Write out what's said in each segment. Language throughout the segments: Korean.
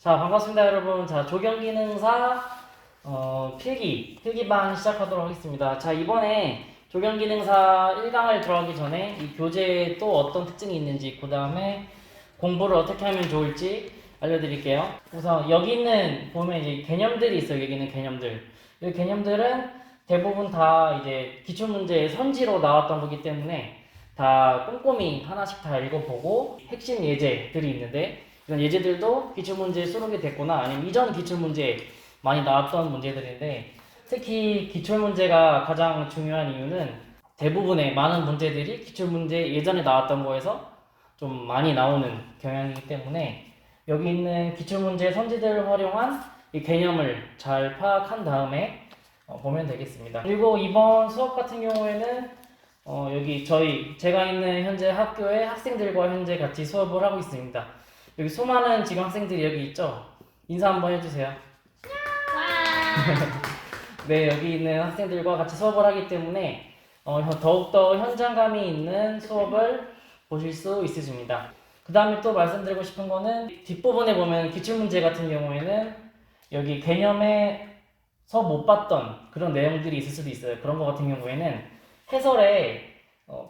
자, 반갑습니다, 여러분. 자, 조경기능사 필기반 시작하도록 하겠습니다. 자, 이번에 조경기능사 1강을 들어가기 전에 이 교재에 또 어떤 특징이 있는지, 그 다음에 공부를 어떻게 하면 좋을지 알려드릴게요. 우선 여기 있는 보면 이제 개념들이 있어요. 여기 있는 개념들. 이 개념들은 대부분 다 이제 기출문제의 선지로 나왔던 거기 때문에 다 꼼꼼히 하나씩 다 읽어보고 핵심 예제들이 있는데, 이런 예제들도 기출문제에 수록이 됐거나 아니면 이전 기출문제에 많이 나왔던 문제들인데, 특히 기출문제가 가장 중요한 이유는 대부분의 많은 문제들이 기출문제 예전에 나왔던 거에서 좀 많이 나오는 경향이기 때문에 여기 있는 기출문제 선지들을 활용한 이 개념을 잘 파악한 다음에 보면 되겠습니다. 그리고 이번 수업 같은 경우에는 여기 제가 있는 현재 학교의 학생들과 현재 같이 수업을 하고 있습니다. 여기 수많은 지금 학생들이 여기 있죠? 인사 한번 해주세요. 네, 여기 있는 학생들과 같이 수업을 하기 때문에 더욱더 현장감이 있는 수업을 보실 수 있으십니다. 그 다음에 또 말씀드리고 싶은 거는 뒷부분에 보면 기출문제 같은 경우에는 여기 개념에서 못 봤던 그런 내용들이 있을 수도 있어요. 그런 거 같은 경우에는 해설에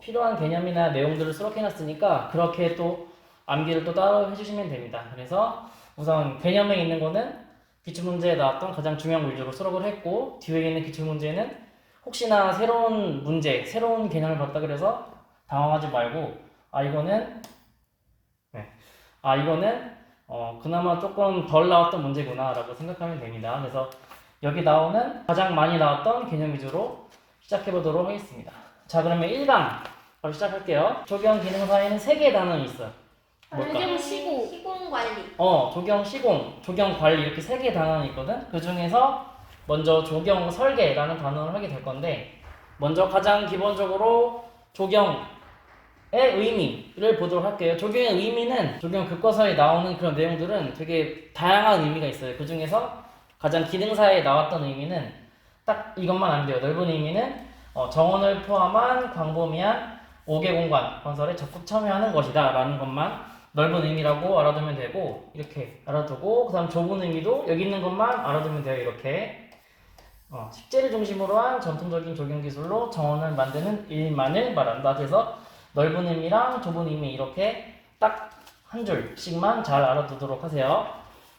필요한 개념이나 내용들을 수록해놨으니까 그렇게 또 암기를 또 따로 해주시면 됩니다. 그래서 우선 개념에 있는 거는 기출문제에 나왔던 가장 중요한 위주로 수록을 했고, 뒤에 있는 기출문제는 혹시나 새로운 문제, 새로운 개념을 봤다 그래서 당황하지 말고 이거는 그나마 조금 덜 나왔던 문제구나 라고 생각하면 됩니다. 그래서 여기 나오는 가장 많이 나왔던 개념 위주로 시작해 보도록 하겠습니다. 자, 그러면 1강 바로 시작할게요. 조경 기능사에는 3개의 단원이 있어요. 뭘까? 조경 시공 관리. 조경 시공, 조경 관리 이렇게 3개의 단원이 있거든. 그 중에서 먼저 조경 설계라는 단원을 하게 될 건데, 먼저 가장 기본적으로 조경의 의미를 보도록 할게요. 조경의 의미는 조경 교과서에 나오는 그런 내용들은 되게 다양한 의미가 있어요. 그 중에서 가장 기능사에 나왔던 의미는 딱 이것만 안 돼요. 넓은 의미는 정원을 포함한 광범위한 5개 공간 건설에 적극 참여하는 것이다 라는 것만 넓은 의미라고 알아두면 되고, 이렇게 알아두고, 그 다음 좁은 의미도 여기 있는 것만 알아두면 돼요. 이렇게 식재를 중심으로 한 전통적인 조경 기술로 정원을 만드는 일만을 말한다. 그래서 넓은 의미랑 좁은 의미 이렇게 딱 한 줄씩만 잘 알아두도록 하세요.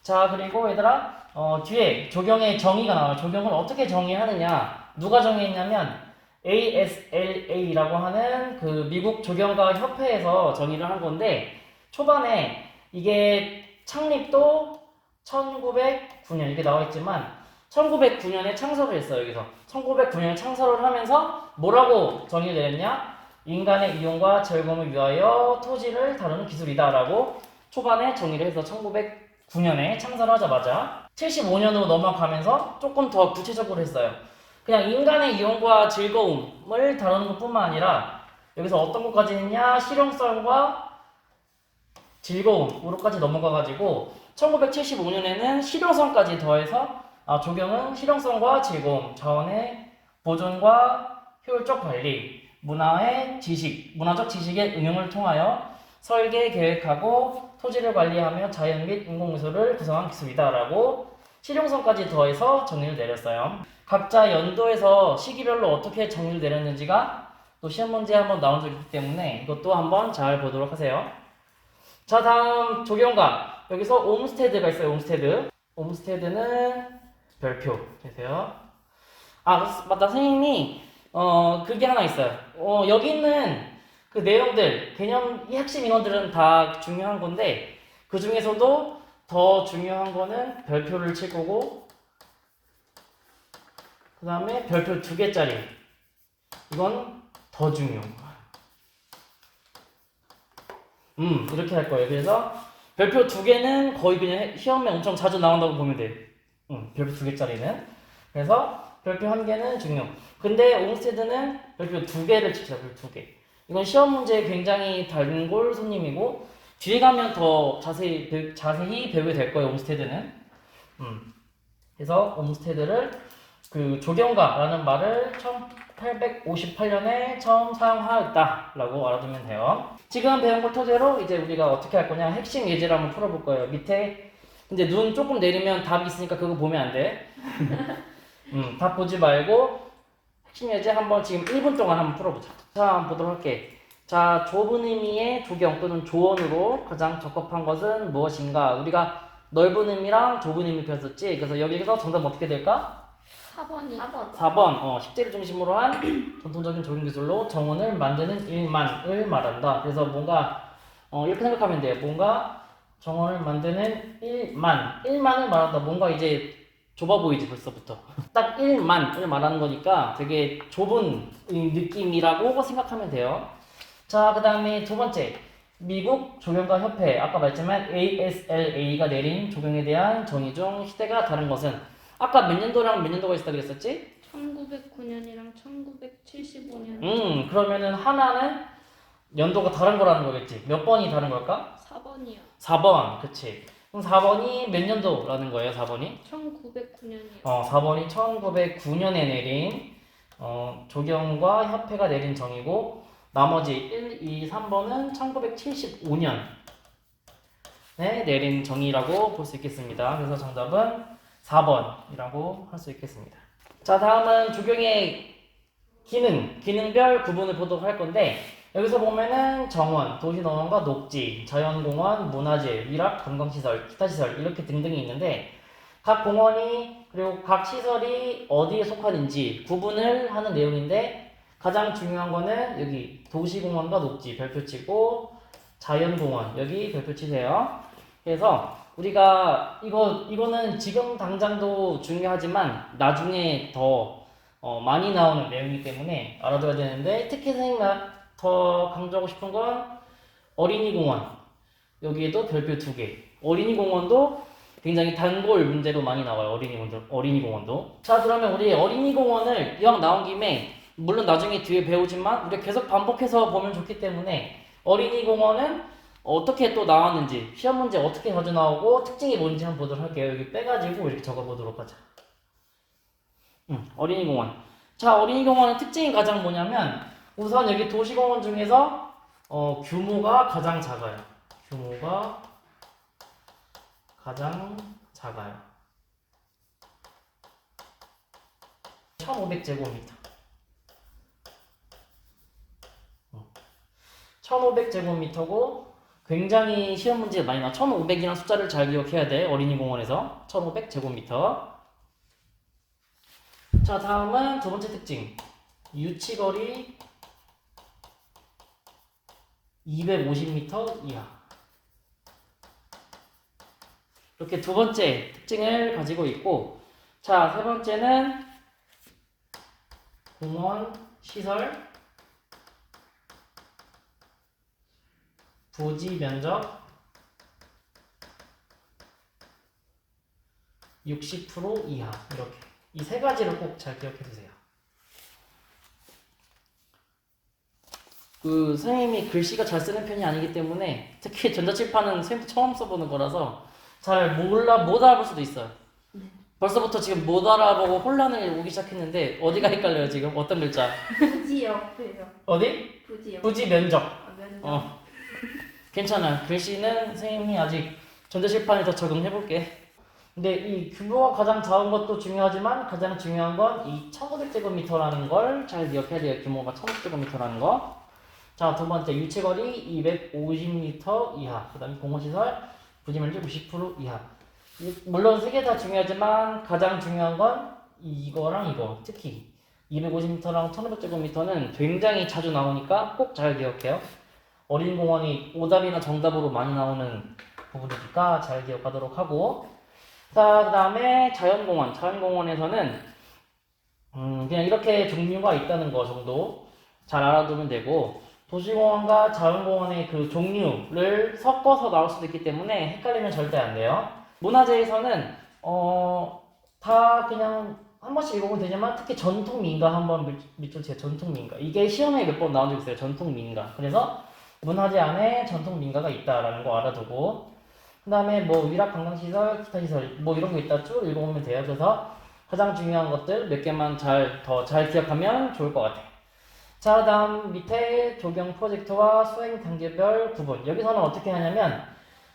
자, 그리고 얘들아, 뒤에 조경의 정의가 나와요. 조경을 어떻게 정의하느냐, 누가 정의했냐면 ASLA라고 하는 그 미국 조경가 협회에서 정의를 한 건데, 초반에 이게 창립도 1909년 이렇게 나와 있지만 1909년에 창설을 했어요. 여기서 1909년에 창설을 하면서 뭐라고 정의를 내렸냐? 인간의 이용과 즐거움을 위하여 토지를 다루는 기술이다 라고 초반에 정의를 해서 1909년에 창설하자마자 75년으로 넘어가면서 조금 더 구체적으로 했어요. 그냥 인간의 이용과 즐거움을 다루는 것뿐만 아니라 여기서 어떤 것까지 했냐? 실용성과 즐거움으로까지 넘어가가지고 1975년에는 실용성까지 더해서 조경은 실용성과 즐거움, 자원의 보존과 효율적 관리, 문화적 지식의 응용을 통하여 설계, 계획하고 토지를 관리하며 자연 및 인공미술을 구성한 기술이다 라고 실용성까지 더해서 정의를 내렸어요. 각자 연도에서 시기별로 어떻게 정의를 내렸는지가 또 시험 문제에 한번 나온 적이 있기 때문에 이것도 한번 잘 보도록 하세요. 자, 다음 조경관. 여기서 옴스테드가 있어요. 옴스테드는 별표 해주세요. 맞다. 선생님이 그게 하나 있어요. 여기 있는 그 내용들, 개념, 이 핵심 인원들은 다 중요한 건데, 그 중에서도 더 중요한 거는 별표를 칠 거고, 그 다음에 별표 2개짜리. 이건 더 중요. 이렇게 할 거예요. 그래서 별표 2개는 거의 그냥 시험에 엄청 자주 나온다고 보면 돼. 별표 2개짜리는. 그래서 별표 1개는 중요. 근데 옴스테드는 별표 2개를 칩시다. 별표 2개. 이건 시험 문제에 굉장히 단골 손님이고, 뒤에 가면 더 자세히 배우게 될 거예요. 옴스테드는. 그래서 옴스테드를 그 조경가라는 말을 1858년에 처음 사용하였다라고 알아두면 돼요. 지금 배운 걸 토대로 이제 우리가 어떻게 할 거냐, 핵심 예제를 한번 풀어볼 거예요. 밑에 근데 눈 조금 내리면 답이 있으니까 그거 보면 안 돼. 답 보지 말고 핵심 예제 한번 지금 1분 동안 한번 풀어보자. 자, 한번 보도록 할게. 자, 좁은 의미의 조경 또는 조언으로 가장 적합한 것은 무엇인가? 우리가 넓은 의미랑 좁은 의미 배웠었지? 그래서 여기서 정답 어떻게 될까? 4번이 4번. 4번. 식재를 중심으로 한 전통적인 조경 기술로 정원을 만드는 일만을 말한다. 그래서 뭔가 이렇게 생각하면 돼요. 뭔가 정원을 만드는 일만을 말한다. 뭔가 이제 좁아 보이지 벌써부터. 딱 1만을 말하는 거니까 되게 좁은 느낌이라고 생각하면 돼요. 자, 그 다음에 두 번째. 미국 조경가 협회. 아까 말했지만 ASLA가 내린 조경에 대한 정의 중 시대가 다른 것은 아까 몇 년도랑 몇 년도가 있었다 그랬었지? 1909년이랑 1975년. 그러면은 하나는 연도가 다른 거라는 거겠지. 몇 번이 다른 걸까? 4번이요. 4번. 그치. 그럼 4번이 몇 년도라는 거예요, 4번이? 1909년이요. 4번이 1909년에 내린 조경과 협회가 내린 정의고 나머지 1, 2, 3번은 1975년에 내린 정의라고 볼 수 있겠습니다. 그래서 정답은 4번이라고 할 수 있겠습니다. 자, 다음은 조경의 기능별 구분을 보도록 할 건데 여기서 보면은 정원, 도시농원과 녹지, 자연공원, 문화재, 위락, 관광시설, 기타시설 이렇게 등등이 있는데 각 공원이 그리고 각 시설이 어디에 속하는지 구분을 하는 내용인데 가장 중요한 거는 여기 도시공원과 녹지 별표 치고 자연공원 여기 별표 치세요. 그래서 우리가 이거는 지금 당장도 중요하지만 나중에 더 많이 나오는 내용이기 때문에 알아둬야 되는데 특히 선생님이 더 강조하고 싶은 건 어린이공원 여기에도 별표 2개 어린이공원도 굉장히 단골 문제로 많이 나와요. 어린이공원도. 자, 그러면 우리 어린이공원을 이왕 나온 김에 물론 나중에 뒤에 배우지만 우리가 계속 반복해서 보면 좋기 때문에 어린이공원은 어떻게 또 나왔는지 시험 문제 어떻게 자주 나오고 특징이 뭔지 한번 보도록 할게요. 여기 빼가지고 이렇게 적어보도록 하자. 어린이공원. 자, 어린이공원의 특징이 가장 뭐냐면 우선 여기 도시공원 중에서 규모가 가장 작아요. 규모가 가장 작아요. 1500제곱미터. 1500제곱미터고 굉장히 시험 문제에 많이 나와. 1500이라는 숫자를 잘 기억해야 돼. 어린이공원에서 1500제곱미터. 자, 다음은 두 번째 특징. 유치거리 250m 이하. 이렇게 두 번째 특징을 가지고 있고, 자, 세 번째는 공원 시설 부지 면적 60% 이하. 이렇게 이 세 가지를 꼭 잘 기억해 두세요. 선생님이 글씨가 잘 쓰는 편이 아니기 때문에 특히 전자칠판은 선생님도 처음 써보는 거라서 잘 못 알아볼 수도 있어요. 벌써부터 지금 못 알아보고 혼란을 오기 시작했는데 어디가 헷갈려요 지금? 어떤 글자? 부지 옆에요. 어디? 부지 옆. 부지 면적. 면적. 괜찮아. 글씨는 선생님이 아직 전자칠판에 더 적응해볼게. 근데 이 규모가 가장 작은 것도 중요하지만 가장 중요한 건 이 1500제곱미터라는 걸 잘 기억해야 돼요. 규모가 1500제곱미터라는 거. 자, 두 번째 유치거리 250m 이하. 그 다음에 공원시설 부지면적 90% 이하. 물론 세 개 다 중요하지만 가장 중요한 건 이거랑 이거. 특히 250m랑 1500제곱미터는 굉장히 자주 나오니까 꼭 잘 기억해요. 어린공원이 오답이나 정답으로 많이 나오는 부분이니까 잘 기억하도록 하고, 자, 그 다음에 자연공원. 자연공원에서는 그냥 이렇게 종류가 있다는 거 정도 잘 알아두면 되고, 도시공원과 자연공원의 그 종류를 섞어서 나올 수도 있기 때문에 헷갈리면 절대 안 돼요. 문화재에서는 다 그냥 한 번씩 읽어보면 되지만 특히 전통민가 한번 밑줄치세요. 전통민가. 이게 시험에 몇 번 나온 적 있어요. 전통민가. 그래서 문화재 안에 전통민가가 있다라는 거 알아두고, 그 다음에 뭐 위락 관광시설, 기타시설 뭐 이런 거 있다 쭉 읽어보면 돼요. 그래서 가장 중요한 것들 몇 개만 더 잘 기억하면 좋을 것 같아요. 자, 다음 밑에 조경 프로젝트와 수행 단계별 구분. 여기서는 어떻게 하냐면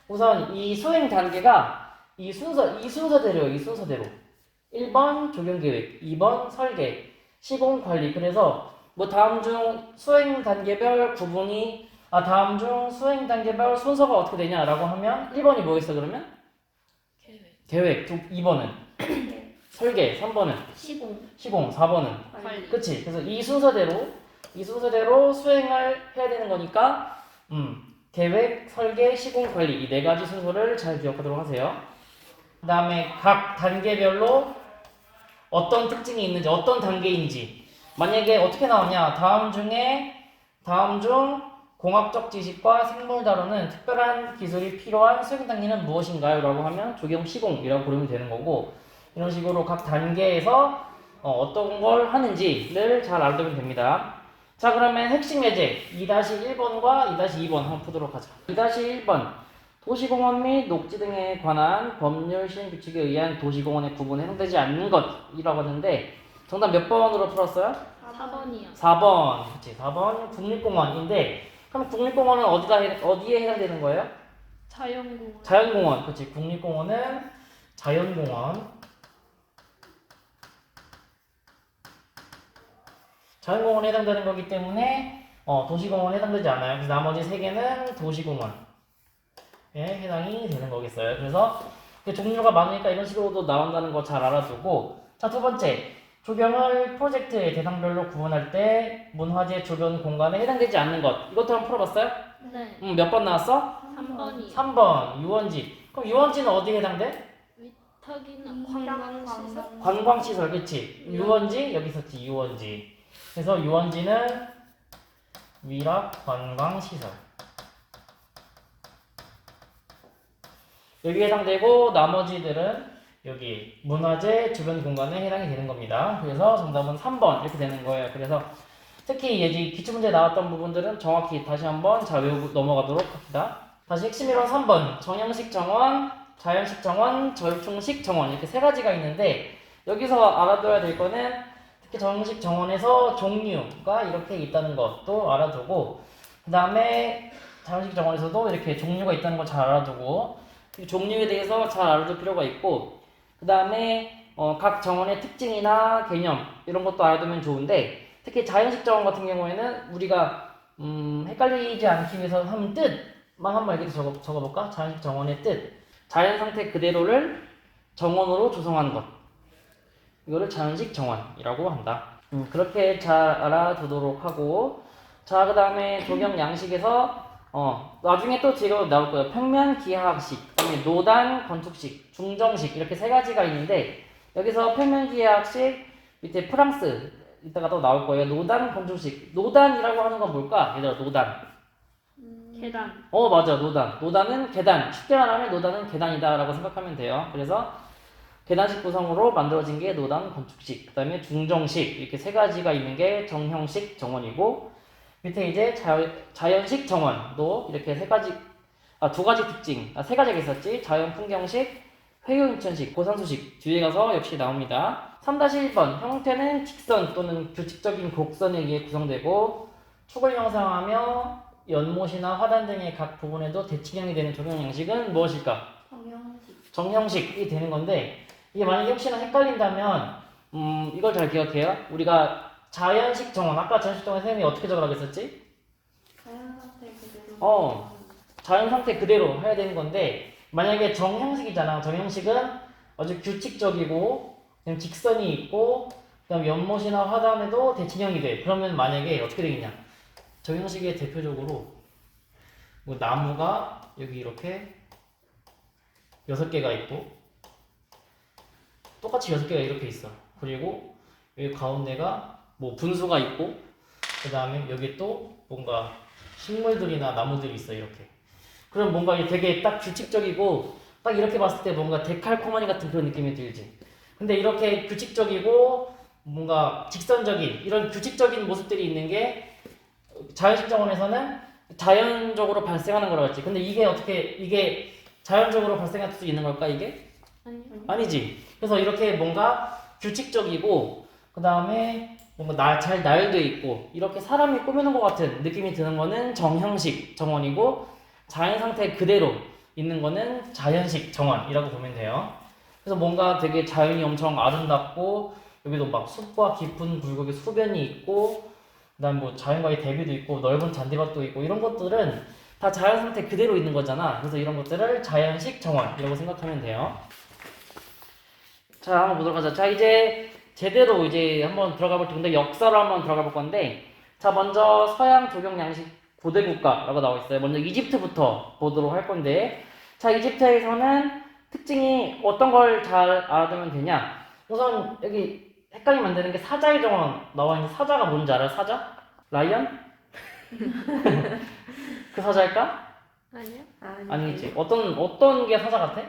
우선 이 수행 단계가 이 순서대로요. 이 순서대로. 1번 조경 계획, 2번 설계, 시공 관리. 그래서 뭐 다음 중 수행 단계별 구분이 다음 중 수행 단계별 순서가 어떻게 되냐라고 하면 1번이 뭐겠어 그러면? 계획. 2번은 설계, 3번은 시공, 4번은 관리. 그치? 그래서 이 순서대로 수행을 해야 되는 거니까 계획, 설계, 시공, 관리 이 네 가지 순서를 잘 기억하도록 하세요. 그 다음에 각 단계별로 어떤 특징이 있는지 어떤 단계인지 만약에 어떻게 나오냐 다음 중 공학적 지식과 생물 다루는 특별한 기술이 필요한 수행 단계는 무엇인가요? 라고 하면 조경 시공이라고 부르면 되는 거고 이런 식으로 각 단계에서 어떤 걸 하는지를 잘 알아두면 됩니다. 자 그러면 핵심 예제 2-1번과 2-2번 한번 보도록 하자. 2-1번 도시공원 및 녹지 등에 관한 법률 시행 규칙에 의한 도시공원의 구분에 해당되지 않는 것이라고 하는데 정답 몇 번으로 풀었어요? 4번이요. 4번. 그치 4번 국립공원인데 그럼 국립공원은 어디에 해당되는 거예요? 자연공원. 자연공원. 그치 국립공원은 자연공원에 해당되는 거기 때문에 도시공원에 해당되지 않아요. 그래서 나머지 3개는 도시공원에 해당이 되는 거겠어요. 그래서 종류가 많으니까 이런 식으로도 나온다는 거 잘 알아두고 자, 두 번째 조경을 프로젝트의 대상별로 구분할 때 문화재 조경 공간에 해당되지 않는 것 이것도 한번 풀어봤어요? 네. 몇 번 나왔어? 3번이요. 3번 유원지. 그럼 유원지는 어디에 해당돼? 위탁이나 관광시설. 관광시설. 그치 유원지 여기 있었지 유원지. 그래서 유원지는 위락 관광시설 여기에 해당되고 나머지들은 여기 문화재 주변 공간에 해당이 되는 겁니다. 그래서 정답은 3번 이렇게 되는 거예요. 그래서 특히 예지 기출문제 나왔던 부분들은 정확히 다시 한번 잘 외우고 넘어가도록 합니다. 다시 핵심 이론 3번 정형식 정원, 자연식 정원, 절충식 정원 이렇게 세 가지가 있는데 여기서 알아둬야 될 거는 특히 정형식 정원에서 종류가 이렇게 있다는 것도 알아두고 그 다음에 자연식 정원에서도 이렇게 종류가 있다는 걸 잘 알아두고 이 종류에 대해서 잘 알아둘 필요가 있고 그 다음에 각 정원의 특징이나 개념 이런 것도 알아두면 좋은데 특히 자연식 정원 같은 경우에는 우리가 헷갈리지 않기 위해서 한 뜻만 한번 이렇게 적어볼까? 자연식 정원의 뜻 자연 상태 그대로를 정원으로 조성하는 것 이거를 자연식 정원이라고 한다. 그렇게 잘 알아두도록 하고 자 그 다음에 조경 양식에서 나중에 또 뒤로 나올 거예요. 평면 기하학식, 그다음에 노단 건축식, 중정식 이렇게 세 가지가 있는데 여기서 평면 기하학식 밑에 프랑스 이따가 또 나올 거예요. 노단 건축식. 노단이라고 하는 건 뭘까? 얘들아 노단. 계단. 맞아 노단. 노단은 계단. 쉽게 말하면 노단은 계단이다라고 생각하면 돼요. 그래서 계단식 구성으로 만들어진 게 노단 건축식. 그다음에 중정식 이렇게 세 가지가 있는 게 정형식 정원이고. 밑에 이제 자연식 정원도 이렇게 두 가지 특징, 세 가지가 있었지. 자연 풍경식, 회유인천식, 고산소식 뒤에 가서 역시 나옵니다. 3-1번 형태는 직선 또는 규칙적인 곡선에 의해 구성되고 축을 형성하며 연못이나 화단 등의 각 부분에도 대칭형이 되는 조경 양식은 무엇일까? 정형식이 되는 건데 이게 만약에 혹시나 헷갈린다면 이걸 잘 기억해요. 우리가 자연식 정원, 아까 자연식 정원 선생님이 어떻게 적으라고 했었지? 자연 상태 그대로 해야 되는 건데 만약에 정형식이잖아. 정형식은 아주 규칙적이고 그냥 직선이 있고 그다음 연못이나 화단에도 대칭형이 돼. 그러면 만약에 어떻게 되겠냐? 정형식의 대표적으로 뭐 나무가 여기 이렇게 6개가 있고 똑같이 6개가 이렇게 있어. 그리고 여기 가운데가 뭐 분수가 있고 그 다음에 여기 또 뭔가 식물들이나 나무들이 있어 이렇게. 그럼 뭔가 되게 딱 규칙적이고 딱 이렇게 봤을 때 뭔가 데칼코마니 같은 그런 느낌이 들지. 근데 이렇게 규칙적이고 뭔가 직선적인 이런 규칙적인 모습들이 있는 게 자연식 정원에서는 자연적으로 발생하는 거라고 했지. 근데 이게 자연적으로 발생할 수 있는 걸까 이게? 아니지. 그래서 이렇게 뭔가 규칙적이고 그 다음에 뭔가 잘 나열되어 있고 이렇게 사람이 꾸미는 것 같은 느낌이 드는 거는 정형식 정원이고 자연 상태 그대로 있는 거는 자연식 정원이라고 보면 돼요. 그래서 뭔가 되게 자연이 엄청 아름답고 여기도 막 숲과 깊은 굴곡의 수변이 있고 그다음 뭐 자연과의 대비도 있고 넓은 잔디밭도 있고 이런 것들은 다 자연 상태 그대로 있는 거잖아. 그래서 이런 것들을 자연식 정원이라고 생각하면 돼요. 자, 한번 보도록 하자. 자, 이제 제대로 이제 한번 들어가 볼 텐데 역사로 한번 들어가 볼 건데 자, 먼저 서양 조경 양식 고대 국가라고 나와 있어요. 먼저 이집트부터 보도록 할 건데 자, 이집트에서는 특징이 어떤 걸 잘 알아두면 되냐? 우선 여기 헷갈리면 안 되는 게 사자의 정원 나와 있는 사자가 뭔지 알아요? 사자? 라이언? 그 사자일까? 아니요. 아니겠지. 어떤 게 사자 같아?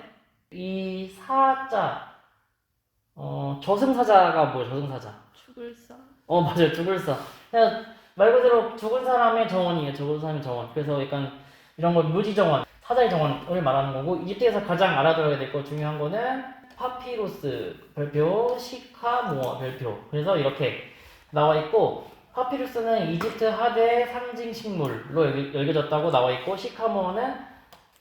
이 사자 저승사자가 뭐야? 저승사자. 죽을 사. 맞아요. 죽을 사. 그냥 말 그대로 죽은 사람의 정원이에요. 죽은 사람의 정원. 그래서 약간 이런 걸 묘지 정원, 사자의 정원을 말하는 거고 이집트에서 가장 알아둬야 될 거 중요한 거는 파피루스 별표, 시카모아 별표. 그래서 이렇게 나와 있고 파피루스는 이집트 하대 상징 식물로 여겨졌다고 나와 있고 시카모아는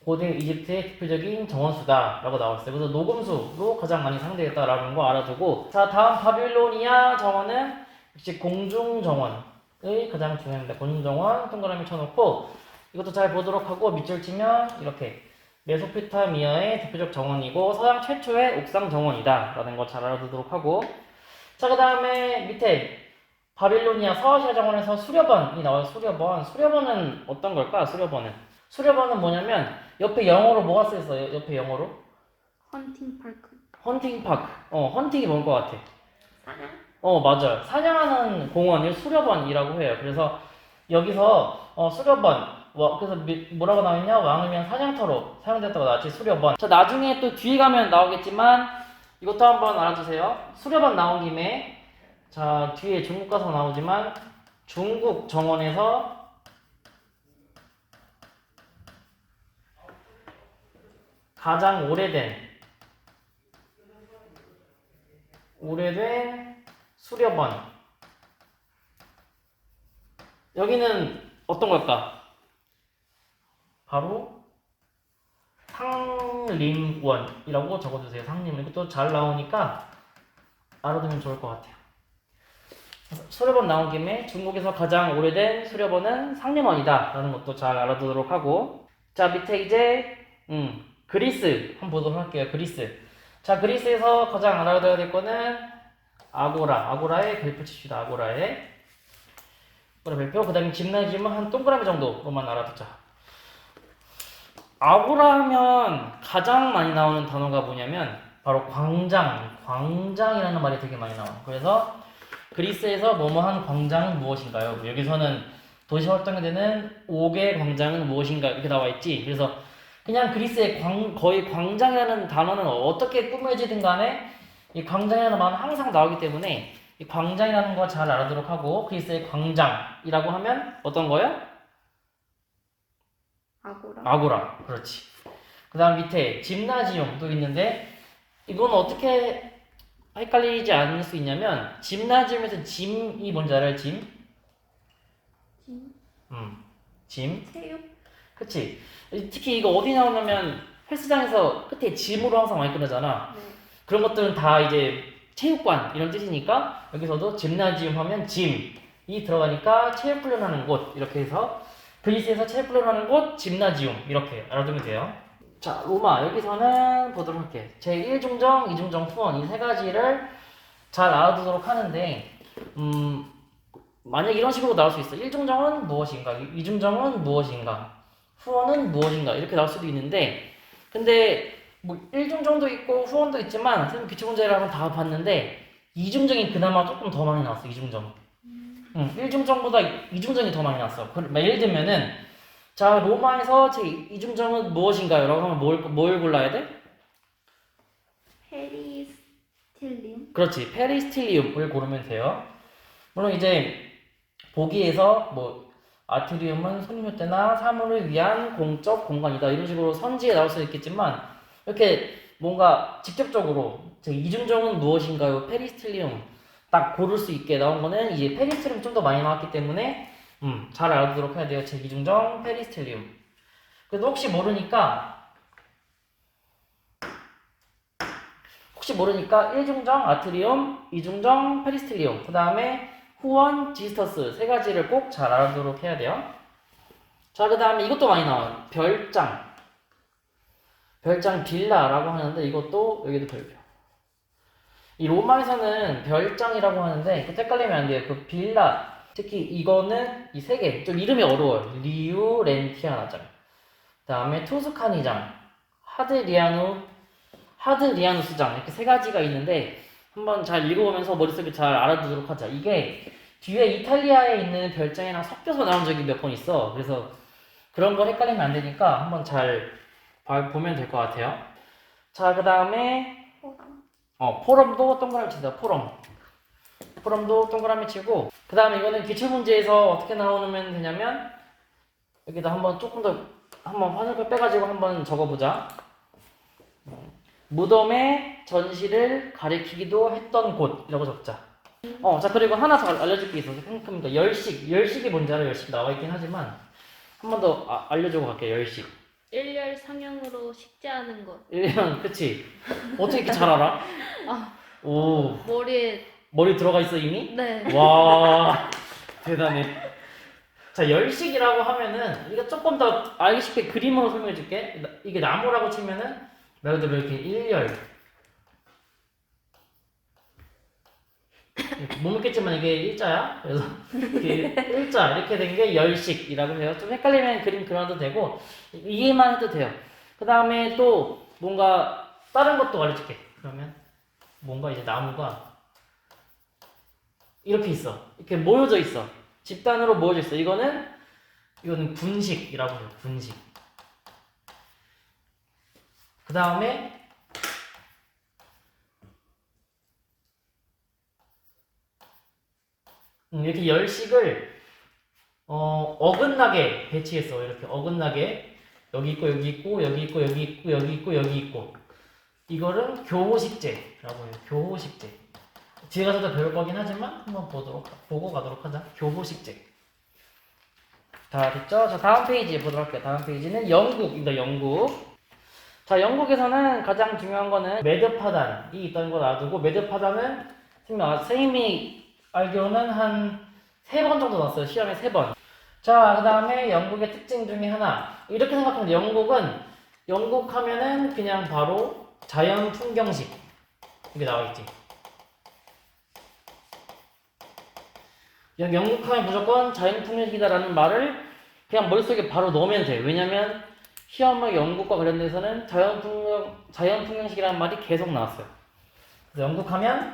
고대 이집트의 대표적인 정원수다라고 나와 있어요. 그래서 녹음수로 가장 많이 사용되었다라는 거 알아두고 자, 다음 바빌로니아 정원은 역시 공중정원의 가장 중요합니다. 공중정원 동그라미 쳐놓고 이것도 잘 보도록 하고 밑줄 치면 이렇게 메소포타미아의 대표적 정원이고 서양 최초의 옥상 정원이다 라는 거 잘 알아두도록 하고 자, 그 다음에 밑에 바빌로니아 서아시아 정원에서 수려번이 나와요. 수려번은 어떤 걸까? 수려번은 뭐냐면 옆에 영어로 뭐가 쓰였어요? 옆에 영어로? 헌팅 파크. 헌팅 파크. 헌팅이 뭔 것 같아? 사냥? 맞아요. 사냥하는 공원을 수려번이라고 해요. 그래서 여기서 수려번 그래서 뭐라고 나와있냐? 왕을 사냥터로 사용됐다고 나왔지. 수려번. 자, 나중에 또 뒤에 가면 나오겠지만 이것도 한번 알아주세요. 수려번 나온 김에 자, 뒤에 중국 가서 나오지만 중국 정원에서 가장 오래된 수려번 여기는 어떤 걸까? 바로 상림원이라고 적어주세요. 상림원 이것도 잘 나오니까 알아두면 좋을 것 같아요. 수려번 나온 김에 중국에서 가장 오래된 수려번은 상림원이다 라는 것도 잘 알아두도록 하고 자, 밑에 이제 그리스 한번 보도록 할게요. 자, 그리스에서 가장 알아둬야 될 거는 아고라의 별표 칩시다. 아고라의 별표. 그 다음에 짐나지움은 한 동그라미 정도로만 알아두자. 아고라 하면 가장 많이 나오는 단어가 뭐냐면 바로 광장이라는 말이 되게 많이 나와요. 그래서 그리스에서 뭐뭐한 광장은 무엇인가요? 여기서는 도시 활동에 되는 5개 광장은 무엇인가 이렇게 나와 있지. 그래서 그냥 그리스의 거의 광장이라는 단어는 어떻게 꾸며지든 간에 이 광장이라는 말은 항상 나오기 때문에 이 광장이라는 거 잘 알아두도록 하고 그리스의 광장이라고 하면 어떤 거예요? 아고라. 그렇지. 그 다음 밑에 짐나지움도 있는데 이건 어떻게 헷갈리지 않을 수 있냐면 짐나지움에서 짐이 뭔지 알아요? 짐? 짐? 체육? 그치. 특히 이거 어디 나오냐면 헬스장에서 끝에 짐으로 항상 많이 끝나잖아. 네. 그런 것들은 다 이제 체육관 이런 뜻이니까 여기서도 짐나지움 하면 짐이 들어가니까 체육 훈련하는 곳 이렇게 해서 그리스에서 체육 훈련하는 곳 짐나지움 이렇게 알아두면 돼요. 자, 로마 여기서는 보도록 할게. 제1중정, 2중정, 후원 이 세 가지를 잘 알아두도록 하는데 만약 이런 식으로 나올 수 있어. 1중정은 무엇인가, 2중정은 무엇인가, 후원은 무엇인가 이렇게 나올 수도 있는데 근데 뭐 1중정도 있고 후원도 있지만 선생님 기출문제를 한번 다 봤는데 2중정이 그나마 조금 더 많이 나왔어. 2중정 1중정보다 2중정이 더 많이 나왔어. 예를 들면은 자, 로마에서 제 2중정은 무엇인가요? 라고 하면 뭘 골라야 돼? 페리스틸리움. 그렇지. 페리스틸리움을 고르면 돼요. 물론 이제 보기에서 뭐 아트리움은 손님용 때나 사물을 위한 공적 공간이다 이런 식으로 선지에 나올 수 있겠지만 이렇게 뭔가 직접적으로 제 이중정은 무엇인가요? 페리스틸리움 딱 고를 수 있게 나온 거는 이제 페리스틸리움 좀 더 많이 나왔기 때문에 잘 알아두도록 해야 돼요. 제 이중정 페리스틸리움. 그래도 혹시 모르니까 혹시 모르니까 1중정 아트리움, 2중정 페리스틸리움, 그 다음에 후원, 지스터스 세 가지를 꼭 잘 알아두도록 해야 돼요. 자, 그 다음에 이것도 많이 나와요. 별장. 별장 빌라라고 하는데 이것도 여기도 별표. 이 로마에서는 별장이라고 하는데 그 헷갈리면 안 돼요. 그 빌라. 특히 이거는 이 세 개. 좀 이름이 어려워요. 리우 렌티아나장. 그 다음에 토스카니장. 하드리아누스장. 이렇게 세 가지가 있는데 한번 잘 읽어보면서 머릿속에 잘 알아두도록 하자. 이게 뒤에 이탈리아에 있는 별장이랑 섞여서 나온 적이 몇 번 있어. 그래서 그런 거 헷갈리면 안 되니까 한번 잘 보면 될 것 같아요. 자, 그 다음에 포럼도 동그라미 치세요. 포럼도 동그라미 치고, 그 다음에 이거는 기출문제에서 어떻게 나오면 되냐면 여기다 한번 조금 더 한번 화살표 빼가지고 한번 적어보자. 무덤의 전시를 가리키기도 했던 곳이라고 적자. 자, 그리고 하나 더 알려줄 게 있어서 생각합니다. 열식이 뭔지 알아요? 열식 나와 있긴 하지만 한 번 더 알려주고 갈게요. 열식. 일렬 상형으로 식재하는 것. 그치? 어떻게 이렇게 잘 알아? 오, 머리 들어가 있어 이미? 네. 와, 대단해. 자, 열식이라고 하면은 이거 조금 더 알기 쉽게 그림으로 설명해 줄게. 이게 나무라고 치면은 말 그대로 이렇게 일렬. 못 믿겠지만 이게 일자야. 그래서 이렇게 일자 이렇게 된 게 열식이라고 해요. 좀 헷갈리면 그림 그려도 되고 이해만 해도 돼요. 그 다음에 또 뭔가 다른 것도 알려줄게. 그러면 뭔가 이제 나무가 이렇게 있어. 이렇게 모여져 있어. 집단으로 모여져 있어. 이거는 군식이라고 해요. 군식. 그 다음에 이렇게 열식을 어긋나게 배치했어. 이렇게 어긋나게 여기 있고 여기 있고 여기 있고 여기 있고 여기 있고 여기 있고 이거는 교호식재라고 해요. 교호식재. 뒤에 가서도 배울 거긴 하지만 한번 보고 가도록 하자. 교호식재. 다 됐죠? 자, 다음 페이지 보도록 할게요. 다음 페이지는 영국입니다. 영국. 자, 영국에서는 가장 중요한 거는 매듭파단이 있다는 걸 알아두고, 매듭파단은 선생님이 알기로는 한 3번 정도 나왔어요. 시험에 3번. 자, 그 다음에 영국의 특징 중에 하나. 이렇게 생각하면 돼. 영국 하면은 그냥 바로 자연 풍경식. 이게 나와있지. 영국 하면 무조건 자연 풍경식이다라는 말을 그냥 머릿속에 바로 넣으면 돼. 왜냐면 시험의 영국과 관련돼서는 자연 풍경식이라는 말이 계속 나왔어요. 그래서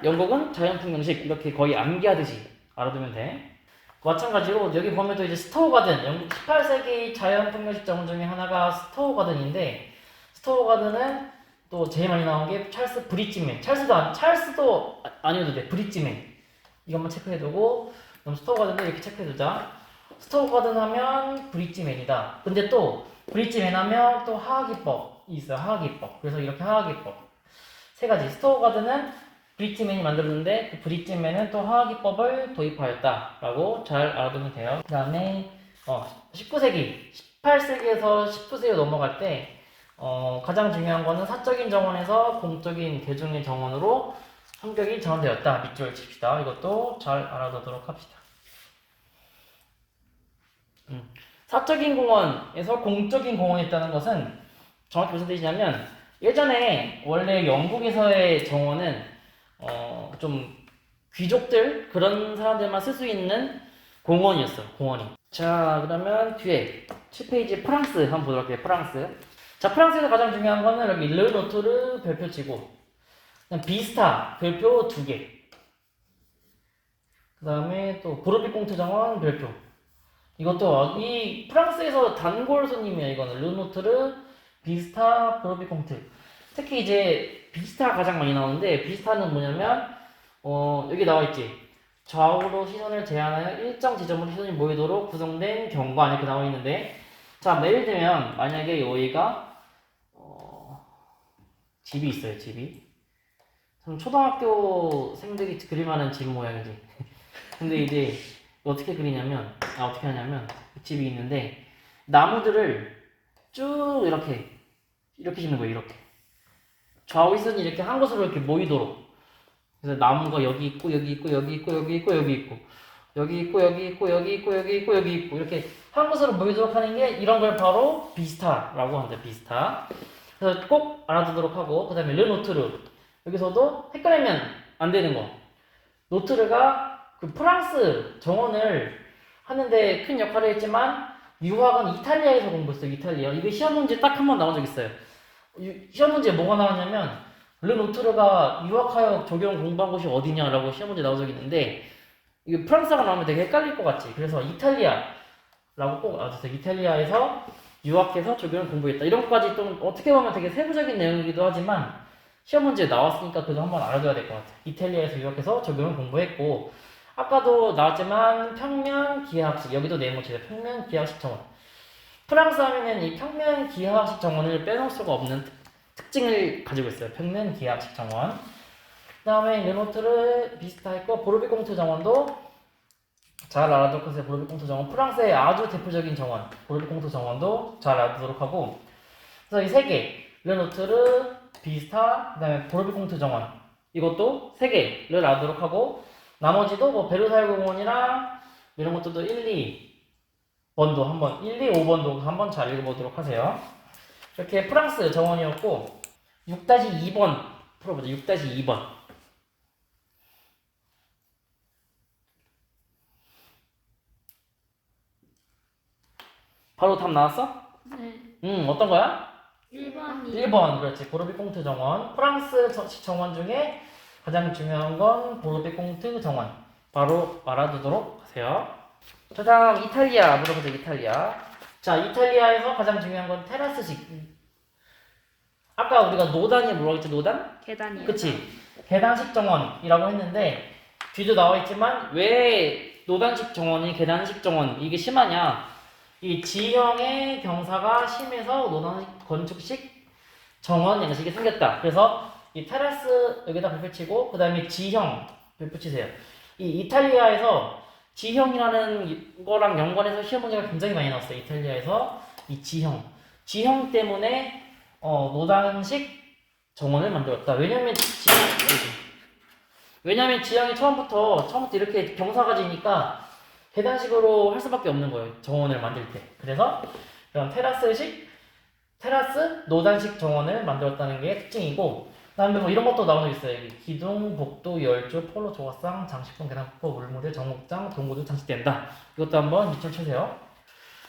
영국은 자연 풍경식 이렇게 거의 암기하듯이 알아두면 돼. 마찬가지로 여기 보면 또 이제 스토어 가든, 영국 18세기 자연 풍경식 정원 중에 하나가 스토어 가든인데, 스토어 가든은 또 제일 많이 나온 게 찰스 브릿지맨. 찰스도 아니어도 돼. 브릿지맨. 이것만 체크해두고, 그럼 스토어 가든도 이렇게 체크해두자. 스토어 가든 하면 브릿지맨이다. 근데 또 브릿지맨 하면 또 하하기법이 있어요. 하하기법. 그래서 이렇게 하하기법. 3가지. 스토어 가든은 브릿지맨이 만들었는데 그 브릿지맨은 또 하하기법을 도입하였다라고 잘 알아두면 돼요. 그 다음에 19세기, 18세기에서 19세기로 넘어갈 때 가장 중요한 거는 사적인 정원에서 공적인 대중의 정원으로 성격이 전환되었다. 밑줄 칩시다. 이것도 잘 알아두도록 합시다. 사적인 공원에서 공적인 공원이 있다는 것은 정확히 무슨 뜻이냐면, 예전에 원래 영국에서의 정원은 좀 귀족들 그런 사람들만 쓸 수 있는 공원이었어. 공원이. 자, 그러면 뒤에 7페이지 프랑스 한번 보도록 할게요. 프랑스. 자, 프랑스에서 가장 중요한 거는 여기 르노트르 별표치고, 비스타 별표 2개. 그 다음에 또 보르비공트 정원 별표. 이것도 이 프랑스에서 단골 손님이에요. 이거는 르노트르, 비스타, 보르비공트. 특히 이제 비스타가 가장 많이 나오는데, 비스타는 뭐냐면 여기 나와있지. 좌우로 시선을 제한하여 일정 지점으로 시선이 모이도록 구성된 경관 이렇게 나와있는데, 자, 예를 들면 만약에 여기가 집이 있어요. 집이 초등학교 생들이 그릴만한 집 모양이지. 근데 이제 어떻게 그리냐면 어떻게 하냐면 집이 있는데 나무들을 쭉 이렇게 짓는 거예요. 이렇게 좌우 휘순이 이렇게 한 곳으로 이렇게 모이도록. 그래서 나무가 여기 있고 여기 있고 여기 있고 여기 있고 여기 있고 여기 있고 여기 있고 여기 있고 여기 있고 여기 있고 이렇게 한 곳으로 모이도록 하는 게 이런 걸 바로 비스타라고 합니다. 비스타. 그래서 꼭 알아두도록 하고 그 다음에 르노트르 여기서도 헷갈리면 안 되는 거. 노트르가 그 프랑스 정원을 하는데 큰 역할을 했지만 유학은 이탈리아에서 공부했어요. 이탈리아. 이게 시험 문제 딱 한 번 나온 적 있어요. 시험 문제에 뭐가 나왔냐면 르노트르가 유학하여 적용 공부한 곳이 어디냐라고 시험 문제 나온 적이 있는데 이게 프랑스어가 나오면 되게 헷갈릴 것 같지. 그래서 이탈리아라고 꼭 알아두세요. 이탈리아에서 유학해서 적용을 공부했다. 이런 것까지 좀 어떻게 보면 되게 세부적인 내용이기도 하지만 시험 문제에 나왔으니까 그거 한번 알아둬야 될 것 같아요. 이탈리아에서 유학해서 적용을 공부했고 아까도 나왔지만 평면 기하학식 여기도 네모치예요. 평면 기하학식 정원. 프랑스 하면은 이 평면 기하학식 정원을 빼놓을 수가 없는 특징을 가지고 있어요. 평면 기하학식 정원. 그 다음에 르노트르 비슷했고 보르비공트 정원도 잘 알아두도록 하세요. 보르비공트 정원 프랑스의 아주 대표적인 정원 보르비공트 정원도 잘 알아두도록 하고 그래서 이 세 개 르노트르 비스타 그 다음에 보르비공트 정원 이것도 세 개를 알아두도록 하고 나머지도 뭐 베르사유 공원이랑 이런 것들도 1, 2번도 한번 1, 2, 5번도 한번 잘 읽어보도록 하세요. 이렇게 프랑스 정원이었고 6-2번 풀어보자. 6-2번 바로 답 나왔어? 네. 어떤 거야? 1번이 1번 그렇지. 보르비공트 정원 프랑스 정원 중에 가장 중요한 건 보르비공트 정원 바로 알아두도록 하세요. 그 다음 이탈리아 물어보자. 이탈리아. 자 이탈리아에서 가장 중요한 건 테라스식. 아까 우리가 노단이 뭐라고 했지? 노단? 계단이요. 그치. 계단식 정원이라고 했는데 뒤도 나와 있지만 왜 노단식 정원이 계단식 정원 이게 심하냐. 이 지형의 경사가 심해서 노단식 건축식 정원 양식이 생겼다. 그래서 이 테라스 여기다 불 붙이고 그 다음에 지형 불 붙이세요. 이 이탈리아에서 지형이라는 거랑 연관해서 시험 문제가 굉장히 많이 나왔어요. 이탈리아에서 이 지형 때문에 노단식 정원을 만들었다. 왜냐면 지형이 처음부터 이렇게 경사가 지니까 계단식으로 할 수밖에 없는 거예요. 정원을 만들 때. 그래서 이런 테라스 노단식 정원을 만들었다는 게 특징이고 그다음에 뭐 이런 것도 나온 적 있어요. 여기 기둥, 복도, 열조, 폴로, 조각상, 장식품, 계단폭포, 물무대, 정목장, 동구도 장식된다. 이것도 한번 밑줄 치세요.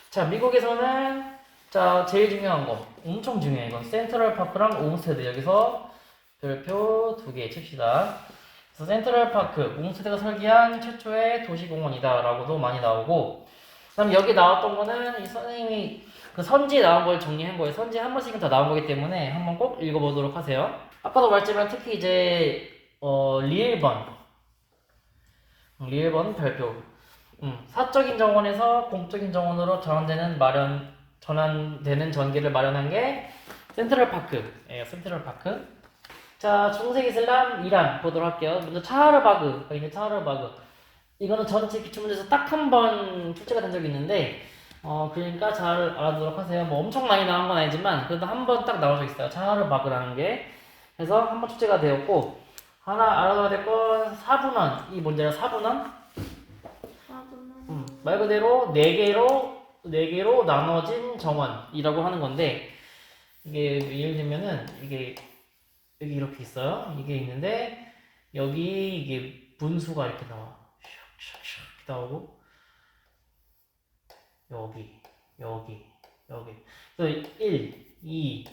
자, 미국에서는 자 제일 중요한 거 엄청 중요해. 이건 센트럴 파크랑 옴스테드. 여기서 별표 2개 칩시다. 그래서 센트럴 파크, 옴스테드가 설계한 최초의 도시공원이다 라고도 많이 나오고 그 다음 여기 나왔던 거는 이 선생님이 그 선지에 나온 걸 정리한 거예요. 선지 한 번씩은 다 나온 거기 때문에 한번 꼭 읽어보도록 하세요. 아까도 말했지만 특히 이제 리엘번 별표 사적인 정원에서 공적인 정원으로 전환되는 전기를 마련한 게 센트럴파크예요. 센트럴파크. 자, 중세 이슬람 이란 보도록 할게요. 먼저 차하르바그가 있는 차하르바그. 이거는 전체 기출문제에서 딱 한 번 출제가 된 적이 있는데 그러니까 잘 알아두도록 하세요. 뭐 엄청 많이 나온 건 아니지만 그래도 한 번 딱 나온 적 있어요. 차하르바그라는 게. 그래서 한 번 출제가 되었고 하나 알아둬야 될 건 사분원. 이 문제는 사분원. 말 그대로 네 개로 나눠진 정원이라고 하는 건데 이게 예를 들면은 이게 여기 이렇게 있어요. 이게 있는데 여기 이게 분수가 이렇게 나와. 슉슉슉 나오고 여기 그래서 1, 2,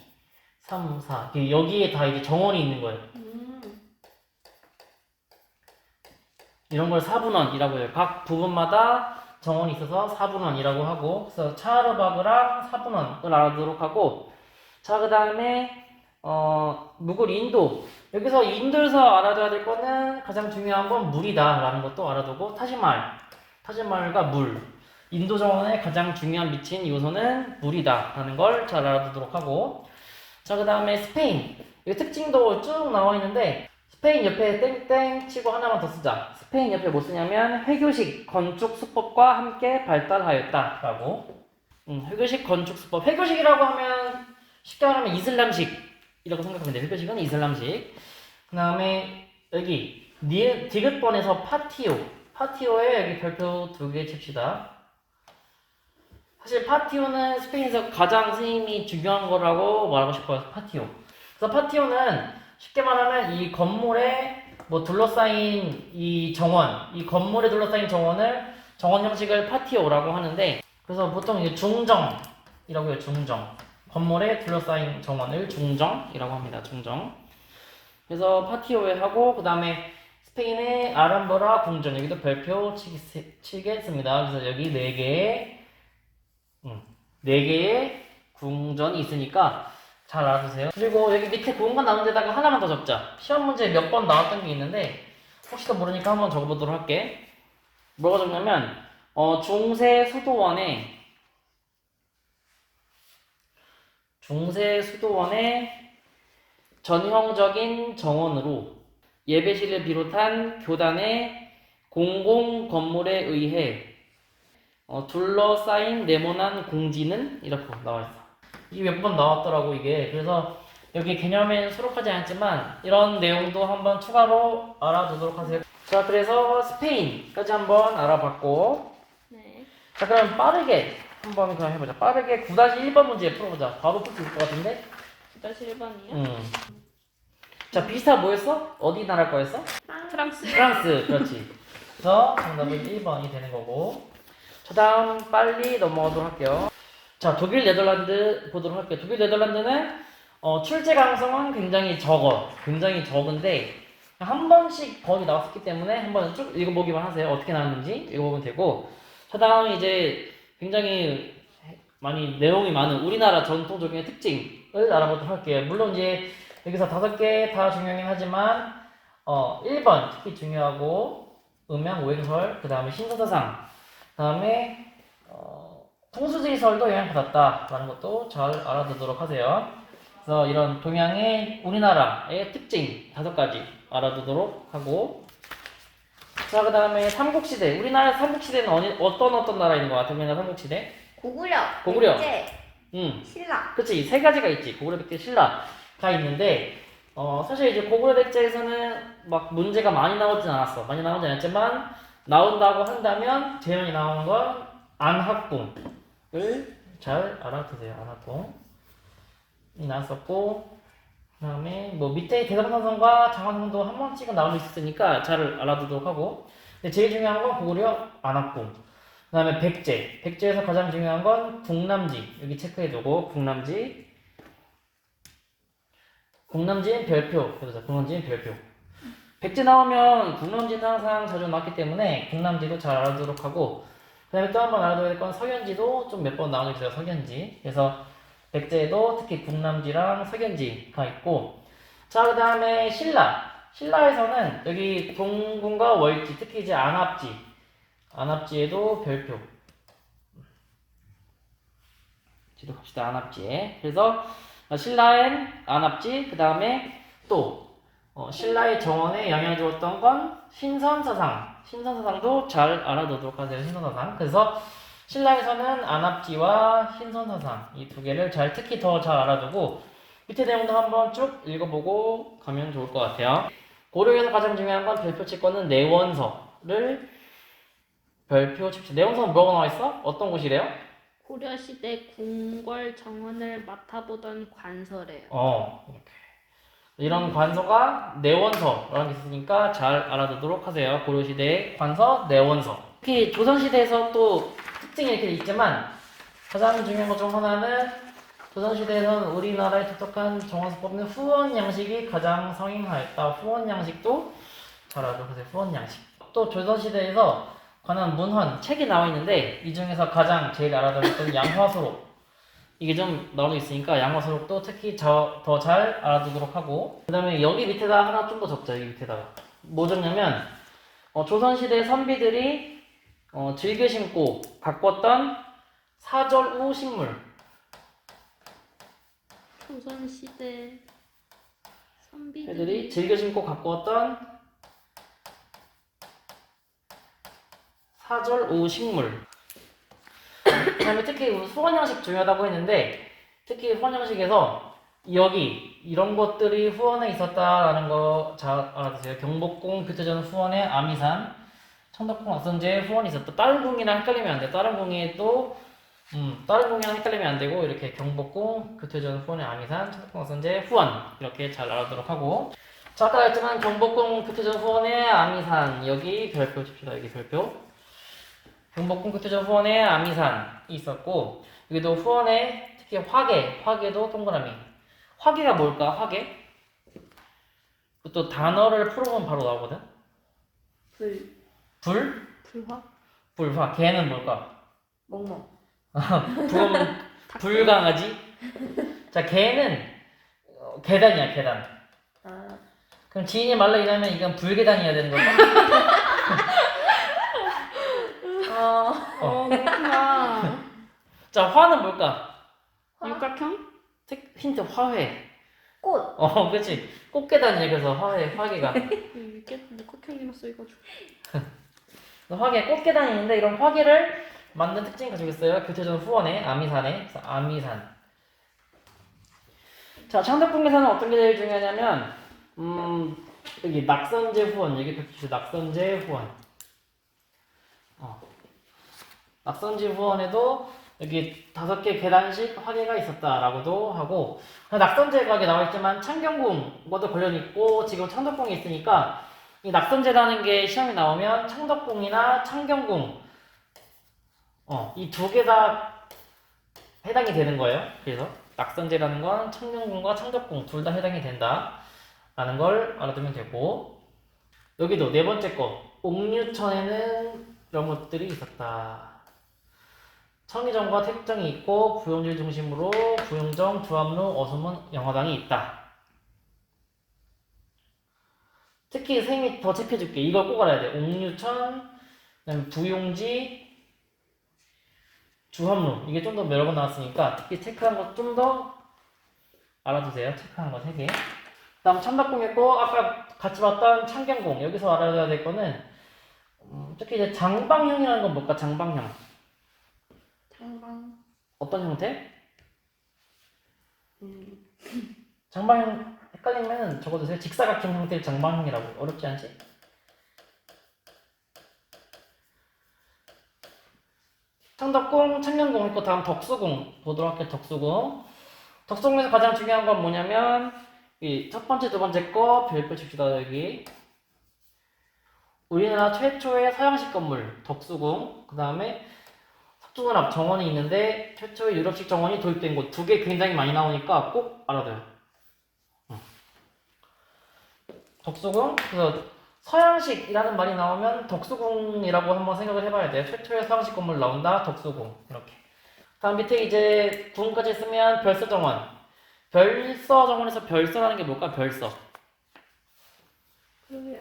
3, 4 여기에 다 이제 정원이 있는 거예요. 이런 걸 사분원이라고 해요. 각 부분마다 정원이 있어서 사분원이라고 하고 그래서 차하르바그랑 사분원을 알아두도록 하고 자 그 다음에 무굴 인도 여기서 인도에서 알아둬야 될 거는 가장 중요한 건 물이다 라는 것도 알아두고 타지말과 물 인도 정원의 가장 중요한 미친 요소는 물이다 라는 걸 잘 알아두도록 하고 자 그 다음에 스페인 이 특징도 쭉 나와 있는데 스페인 옆에 땡땡 치고 하나만 더 쓰자. 스페인 옆에 뭐 쓰냐면 회교식 건축 수법과 함께 발달하였다 라고 회교식 건축 수법 회교식이라고 하면 쉽게 말하면 이슬람식 이라고 생각하면 돼요. 흡혈식은 이슬람식. 그 다음에 여기 디귿번에서 파티오에 여기 별표 2개 칩시다. 사실 파티오는 스페인에서 가장 선생님이 중요한 거라고 말하고 싶어요. 파티오. 그래서 파티오는 쉽게 말하면 이 건물에 뭐 둘러싸인 이 정원, 이 건물에 둘러싸인 정원 형식을 파티오라고 하는데, 그래서 보통 이게 중정이라고 해요. 중정. 건물에 둘러싸인 정원을 중정이라고 합니다. 중정. 그래서 파티오에 하고, 그 다음에 스페인의 아람브라 궁전, 여기도 별표 치겠습니다. 그래서 여기 4개의 궁전이 있으니까 잘 알아두세요. 그리고 여기 밑에 공간 나온 데다가 하나만 더 적자. 시험 문제에 몇 번 나왔던 게 있는데 혹시 더 모르니까 한번 적어보도록 할게. 뭐가 적냐면 중세 수도원의 전형적인 정원으로 예배실을 비롯한 교단의 공공 건물에 의해 둘러싸인 네모난 공지는 이렇게 나와 있어. 이게 몇 번 나왔더라고 이게. 그래서 여기 개념에는 수록하지 않았지만 이런 내용도 한번 추가로 알아두도록 하세요. 자, 그래서 스페인까지 한번 알아봤고, 네. 자, 그럼 빠르게 한번 그냥 해보자. 빠르게 9-1번 문제 풀어보자. 바로 풀 수 있을 것 같은데? 9-1번이요? 자, 비슷하 뭐였어? 어디 나라 거였어? 프랑스. 프랑스, 그렇지. 그래서 정답은 1번이 되는 거고. 자, 다음 빨리 넘어가도록 할게요. 자, 독일, 네덜란드 보도록 할게요. 독일, 네덜란드는 출제 가능성은 굉장히 적은데 한 번씩 거의 나왔었기 때문에 한 번 쭉 읽어보기만 하세요. 어떻게 나왔는지 읽어보면 되고. 자, 다음 이제 굉장히 많이 내용이 많은 우리나라 전통적인 특징을 알아보도록 할게요. 물론 이제 여기서 5개 다 중요하긴 하지만 1번 특히 중요하고, 음양 오행설, 그 다음에 신사사상, 그 다음에 풍수지리설도 영향받았다라는 것도 잘 알아두도록 하세요. 그래서 이런 동양의 우리나라의 특징 5가지 알아두도록 하고, 자, 그 다음에 삼국시대. 우리나라 삼국시대는 어떤 나라 있는 것 같아요? 우리나라 삼국시대? 고구려, 고구려. 백제, 응. 신라. 그치, 3가지가 있지. 고구려, 백제, 신라가 있는데, 사실 이제 고구려, 백제에서는 막 문제가 많이 나오진 않았어. 많이 나오진 않았지만, 나온다고 한다면, 제일 많이 나오는 건 안학궁을 잘 알아두세요. 안학궁이 나왔었고, 그 다음에 뭐 밑에 대성사성과 장화성도 한 번씩은 나올 수 있으니까 잘 알아두도록 하고, 근데 제일 중요한 건 고구려 안학궁. 그 다음에 백제에서 가장 중요한 건 국남지. 여기 체크해두고, 국남지는 별표. 그래서 국남지는 별표. 백제 나오면 국남지는 항상 자주 나왔기 때문에 국남지도 잘 알아두도록 하고, 그 다음에 또 한 번 알아둬야 될 건 석연지도 좀 몇 번 나오게 있어요. 석연지. 그래서 백제에도 특히 국남지랑 석연지가 있고, 자, 그 다음에 신라에서는 여기 동궁과 월지, 특히 이제 안압지에도 별표. 지도 갑시다. 안압지에. 그래서 신라엔 안압지, 그 다음에 또 신라의 정원에 영향을 주었던 건 신선사상도 잘 알아두도록 하세요. 신선사상. 그래서 신라에서는 안압지와 신선사상 이 2개를 특히 더 잘 알아두고, 밑에 내용도 한번 쭉 읽어보고 가면 좋을 것 같아요. 고려에서 가장 중요한 건 별표 칠 거는 내원서를 별표 칩시다. 내원서는 뭐가 나와 있어? 어떤 곳이래요? 고려시대 궁궐 정원을 맡아보던 관서래요. 이렇게. 이런 관서가 내원서라는 게 있으니까 잘 알아두도록 하세요. 고려시대의 관서, 내원서. 특히 조선시대에서 또 특징이 이렇게 있지만, 가장 중요한 것 중 하나는 조선시대에서는 우리나라에 독특한 정원서법인 후원 양식이 가장 성행하였다. 후원 양식도 잘 알아두세요. 후원 양식. 또 조선시대에서 관한 문헌, 책이 나와 있는데 이 중에서 가장 제일 알아둬야 건 양화소록. 이게 좀 나오고 있으니까 양화소록도 특히 더 잘 알아두도록 하고, 그 다음에 여기 밑에다 하나 좀 더 적자. 여기 밑에다가 뭐 적냐면 조선시대 선비들이 즐겨 신고 가꿨던 사절우 식물. 조선시대 선비들이 애들이 즐겨 신고 가꾸었던 사절우 식물. 그 다음에 특히 후원 양식 중요하다고 했는데, 특히 후원 양식에서 여기 이런 것들이 후원에 있었다라는 거 잘 알아두세요. 경복궁, 교태전 후원에 아미산, 청덕궁 악선제에 후원이 있었다. 다른 궁이랑 헷갈리면 안 돼. 다른 궁에도 다른 궁이랑 헷갈리면 안 되고 이렇게 경복궁, 교태전 후원에 아미산, 청덕궁 악선제 후원 이렇게 잘 알아두도록 하고. 자, 아까 했지만 경복궁, 교태전 후원에 아미산 여기 별표 칩시다. 여기 별표. 경복궁, 교태전 후원에 아미산이 있었고 여기도 후원에 특히 화계도 동그라미. 화계가 뭘까? 화계? 또 단어를 풀어보면 바로 나오거든. 불. 불? 불화? 불화. 개는 뭘까? 멍멍. 불은 불강아지. 자, 개는 계단이야, 계단. 아. 그럼 지인이 말로 인하면 이건 불계단이어야 되는 걸까? 그렇구나. 자, 화는 뭘까? 육각형? 힌트 화훼. 꽃. 그렇지. 꽃계단이야. 그래서 화계가. 이게 육각형이라 써가지고. 화계, 꽃계단이 있는데 이런 화계를 만든 특징이 가지고 있어요. 교태전 후원에 아미산에. 그래서 아미산. 자, 창덕궁에서는 어떤 게 제일 중요하냐면 여기 낙선제 후원. 여기 펼치죠. 낙선제 후원. 낙선제 후원에도 여기 5개 계단식 화계가 있었다라고도 하고, 낙선제가 여기 나와있지만 창경궁과도 관련이 있고 지금 창덕궁이 있으니까 이 낙선제라는 게 시험에 나오면 창덕궁이나 창경궁 이 두 개 다 해당이 되는 거예요. 그래서 낙선제라는 건 창경궁과 창덕궁 둘 다 해당이 된다 라는 걸 알아두면 되고, 여기도 네 번째 거 옥류천에는 이런 것들이 있었다. 청의정과 태국정이 있고 부용질 중심으로 부용정, 주암루, 어수문, 영화당이 있다. 특히 선생님이 더 체크해줄게. 이걸 꼭 알아야 돼. 옥류천, 그다음에 부용지, 주암루. 이게 좀 더 여러 번 나왔으니까 특히 체크한 거 좀 더 알아두세요. 체크한 거 3개. 다음 창덕궁 있고 아까 같이 봤던 창경궁. 여기서 알아둬야 될 거는 특히 이제 장방형이라는 건 뭘까? 장방형. 장방. 어떤 형태? 장방형 헷갈리면 적어두세요. 직사각형 형태를 장방형이라고. 어렵지 않지? 창덕궁, 창경궁 있고 다음 덕수궁 보도록 할게요. 덕수궁. 덕수궁에서 가장 중요한 건 뭐냐면 이 첫 번째, 두 번째 거 별표 칩시다. 여기 우리나라 최초의 서양식 건물 덕수궁. 그 다음에 석중원 앞 정원이 있는데 최초의 유럽식 정원이 도입된 곳. 두 개 굉장히 많이 나오니까 꼭 알아둬요. 덕수궁. 그래서 서양식이라는 말이 나오면 덕수궁이라고 한번 생각을 해봐야 돼요. 최초의 서양식 건물 나온다. 덕수궁. 이렇게. 다음 밑에 이제 궁까지 쓰면 별서정원. 별서정원에서 별서라는 게 뭘까? 별서. 그러게요.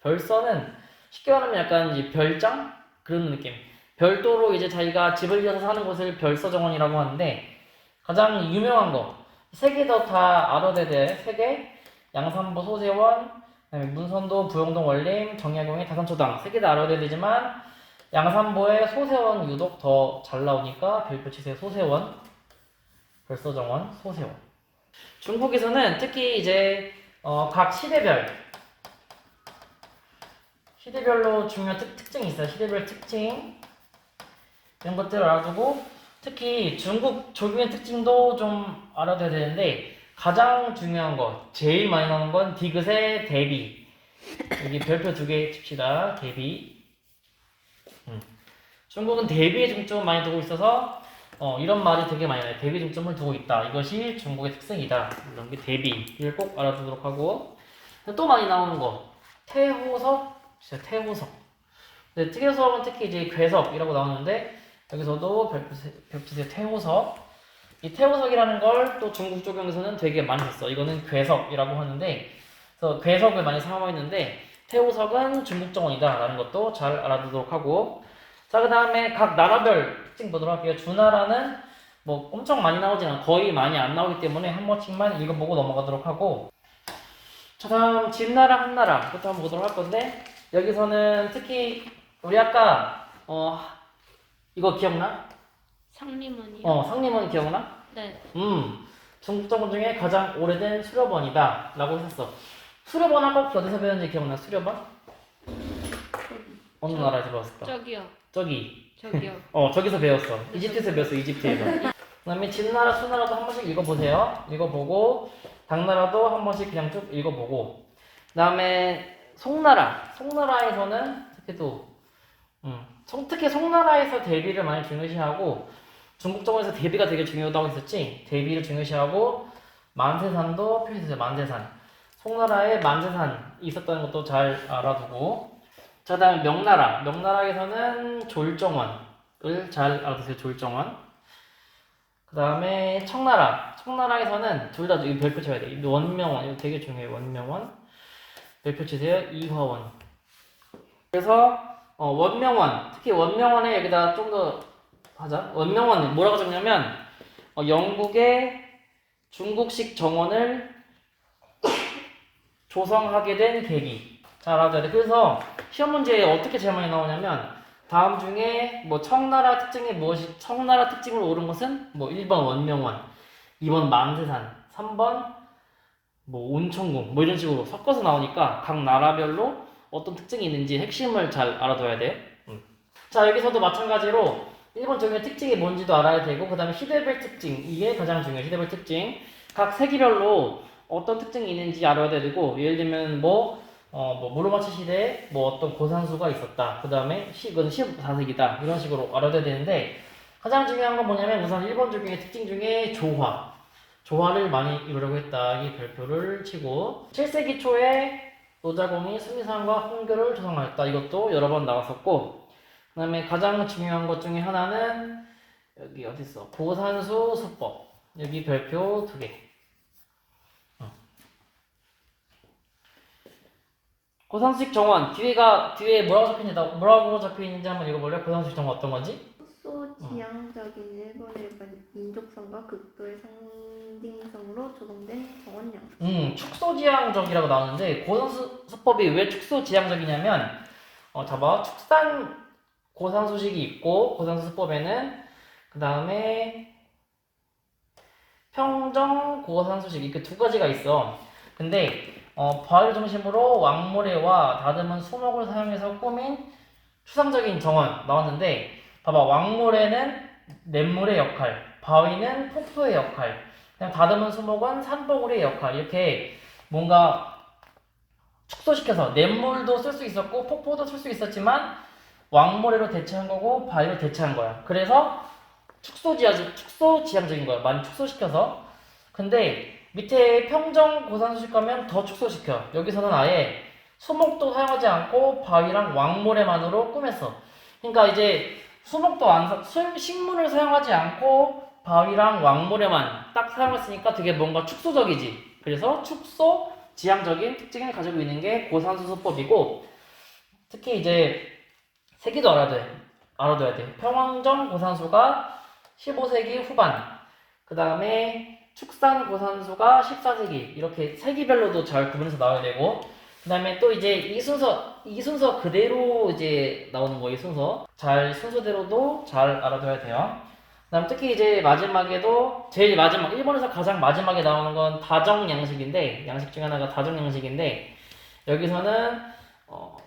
별서는 쉽게 말하면 약간 이제 별장? 그런 느낌. 별도로 이제 자기가 집을 지어서 사는 곳을 별서정원이라고 하는데, 가장 유명한 거 3개 더 다 알아둬야 돼. 3개. 양산보 소세원, 그다음에 문선도, 부영동 원림, 정약용의 다산초당. 3개 다 알아둬야 되지만 양산보의 소세원 유독 더 잘 나오니까 별표 치세요. 소세원, 별서정원, 소세원. 중국에서는 특히 이제 각 시대별로 중요한 특징이 있어요. 시대별 특징 이런 것들을 알아두고, 특히 중국 조경의 특징도 좀 알아둬야 되는데, 가장 중요한 거 제일 많이 나오는 건 디귿의 대비. 여기 별표 2개 칩시다. 대비. 중국은 대비에 중점을 많이 두고 있어서 이런 말이 되게 많이 나요. 대비 중점을 두고 있다. 이것이 중국의 특성이다. 이런 게 대비를 꼭 알아두도록 하고, 또 많이 나오는 거 태호석. 진짜 태호석. 근데 태호석은 특히 이제 괴석이라고 나오는데 여기서도 별표세요. 태호석. 이 태호석이라는 걸 또 중국 조경에서는 되게 많이 썼어. 이거는 괴석이라고 하는데, 그래서 괴석을 많이 사용하고 있는데 태호석은 중국 정원이다 라는 것도 잘 알아두도록 하고, 자, 그 다음에 각 나라별 특징 보도록 할게요. 주나라는 뭐 엄청 많이 나오진 않아. 거의 많이 안 나오기 때문에 한 번씩만 읽어보고 넘어가도록 하고, 자, 다음 진나라, 한나라 부터 한번 보도록 할 건데, 여기서는 특히 우리 아까 이거 기억나? 상림원이요? 상림원 기억나? 네. 중국 정원 중에 가장 오래된 수렵원이다 라고 했었어. 수렵원 아까 혹시 어디서 배웠는지 기억나? 수렵원? 어느 나라에서 배웠을까? 저기요. 저기 저기요. 저기서 배웠어. 이집트에서 배웠어. 이집트에서. 그 다음에 진나라 수나라도 한 번씩 읽어보세요. 읽어보고 당나라도 한 번씩 그냥 쭉 읽어보고 그 다음에 송나라에서는 특히 송나라에서 대비를 많이 중요시하고 중국 정원에서 대비가 되게 중요하다고 했었지. 대비를 중요시하고 만세산도 표시했어요. 만세산. 송나라에 만세산이 있었다는 것도 잘 알아두고 자, 그 다음에 명나라에서는 졸정원을 잘 알아두세요. 졸정원. 그 다음에 청나라에서는 둘 다 별표 쳐야 돼. 원명원, 이거 되게 중요해요. 원명원. 별표 치세요. 이화원. 그래서 원명원, 특히 원명원에 여기다 좀 더 하자. 원명원 뭐라고 적냐면 영국의 중국식 정원을 조성하게 된 계기. 잘 알아둬야 돼. 그래서 시험 문제에 어떻게 제일 많이 나오냐면 다음 중에 뭐 청나라 특징이 무엇이 청나라 특징으로 옳은 것은 뭐 1번 원명원, 2번 만세산, 3번 뭐 온천궁 뭐 이런 식으로 섞어서 나오니까 각 나라별로 어떤 특징이 있는지 핵심을 잘 알아둬야 돼요. 자, 여기서도 마찬가지로 일본 정의 특징이 뭔지도 알아야 되고 그 다음에 시대별 특징 이게 가장 중요해요. 시대별 특징 각 세기별로 어떤 특징이 있는지 알아야 되고 예를 들면 무로마치 시대에 뭐 어떤 고산수가 있었다. 그 다음에 이건 14세기다. 이런 식으로 알아야 되는데 가장 중요한 건 뭐냐면 우선 일본 조경의 특징 중에 조화를 많이 이루려고 했다. 이 별표를 치고 7세기 초에 노자공이 수미산과 홍교를 조성하였다. 이것도 여러 번 나왔었고 그 다음에 가장 중요한 것 중에 하나는 여기 어딨어? 고산수 수법. 여기 별표 2개. 고산수식 정원 뒤에 뭐라고 적혀 있는지 한번 읽어볼래? 고산수식 정원 어떤 건지? 축소지향적인 일본의 민족성과 극도의 상징성으로 조성된 정원 양식. 축소지향적이라고 나오는데 고산수법이 왜 축소지향적이냐면 잡아 축산 고산수식이 있고 고산수법에는 그 다음에 평정 고산수식 이렇게 두 가지가 있어. 근데 바위를 중심으로 왕모래와 다듬은 수목을 사용해서 꾸민 추상적인 정원 나왔는데 봐봐 왕모래는 냇물의 역할, 바위는 폭포의 역할, 그냥 다듬은 수목은 산봉우리의 역할 이렇게 뭔가 축소시켜서 냇물도 쓸 수 있었고 폭포도 쓸 수 있었지만 왕모래로 대체한 거고 바위로 대체한 거야. 그래서 축소지향적인 거야. 많이 축소시켜서. 근데 밑에 평정 고산수식 가면 더 축소시켜. 여기서는 아예 수목도 사용하지 않고 바위랑 왕모래만으로 꾸몄어. 그러니까 이제 식물을 사용하지 않고 바위랑 왕모래만 딱 사용했으니까 되게 뭔가 축소적이지. 그래서 축소 지향적인 특징을 가지고 있는 게 고산수수법이고 특히 이제 세기도 알아둬야 돼. 평왕정 고산수가 15세기 후반, 그 다음에 축산 고산수가 14세기 이렇게 세기별로도 잘 구분해서 나와야 되고 그 다음에 또 이제 이 순서 그대로 이제 나오는 거예요. 순서대로도 잘 알아둬야 돼요. 그 다음 특히 이제 마지막에도 제일 마지막 일본에서 가장 마지막에 나오는 건 다정 양식인데 양식 중에 하나가 다정 양식인데 여기서는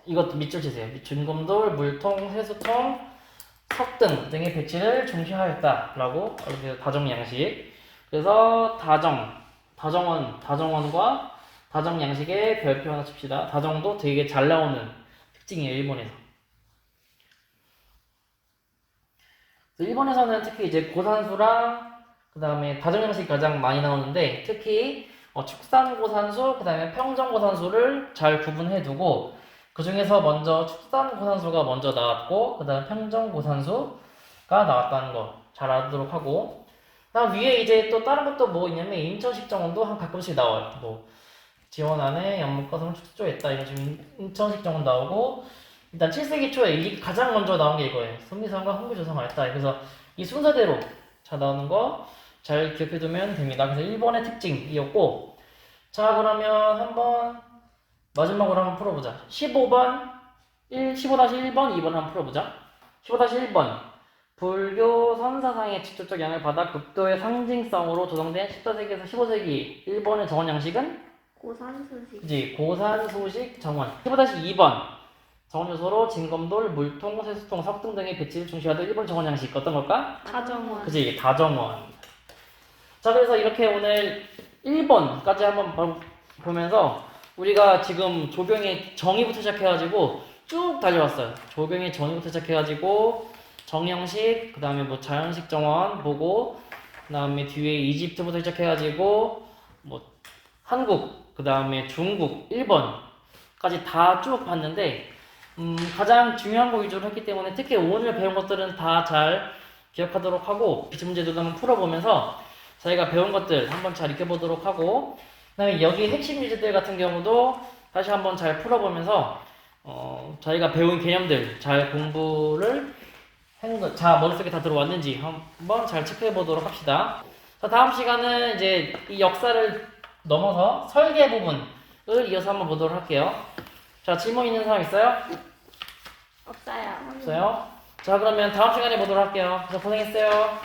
이것도 밑줄 치세요. 준금돌, 물통, 세수통, 석등 등의 배치를 중시하였다라고 알려주세요. 다정 양식. 그래서 다정원과 다정 양식의 별표 하나 칩시다. 다정도 되게 잘 나오는 특징이에요. 일본에서. 일본에서는 특히 이제 고산수랑 그 다음에 다정 양식이 가장 많이 나오는데 특히 축산 고산수, 그 다음에 평정 고산수를 잘 구분해두고 그 중에서 먼저 축산 고산수가 먼저 나왔고 그 다음 평정 고산수가 나왔다는 거 잘 알도록 하고 그다음 위에 이제 또 다른 것도 뭐 있냐면 인천식 정원도 한 가끔씩 나와요. 뭐 지원 안에 연못가성을 축소했다 이런 식으로 인천식 정원 나오고 일단 7세기 초에 이 가장 먼저 나온 게 이거예요. 손미산과 홍구 조성하였다. 그래서 이 순서대로 잘 나오는 거 잘 기억해두면 됩니다. 그래서 일본의 특징이었고 자 그러면 한번 마지막으로 한번 풀어보자. 15-1번 2번 한번 풀어보자. 15-1번 불교 선사상의 직접적 영향을 받아 극도의 상징성으로 조성된 14세기에서 15세기 일본의 정원 양식은 고산수식. 그지 고산소식 정원. 15-2번 정원 요소로 진검돌, 물통, 세수통, 석등 등의 배치를 중시하던 일본 정원 양식 어떤 걸까? 다정원. 그지 이게 다정원. 자 그래서 이렇게 오늘 1번까지 한번 보면서 우리가 지금 조경의 정의부터 시작해가지고 쭉 달려왔어요. 조경의 정의부터 시작해가지고 정형식, 그 다음에 뭐 자연식 정원 보고, 그 다음에 뒤에 이집트부터 시작해가지고 뭐 한국, 그 다음에 중국, 일본까지 다 쭉 봤는데 가장 중요한 거 위주로 했기 때문에 특히 오늘 배운 것들은 다 잘 기억하도록 하고 기출문제도 한번 풀어보면서 저희가 배운 것들 한번 잘 익혀보도록 하고, 그 다음에 여기 핵심 유제들 같은 경우도 다시 한번 잘 풀어보면서 저희가 배운 개념들 잘 공부를 자 머릿속에 다 들어왔는지 한번 잘 체크해보도록 합시다. 자 다음 시간은 이제 이 역사를 넘어서 설계 부분을 이어서 한번 보도록 할게요. 자 질문 있는 사람 있어요? 없어요. 없어요? 자 그러면 다음 시간에 보도록 할게요. 그래서 고생했어요.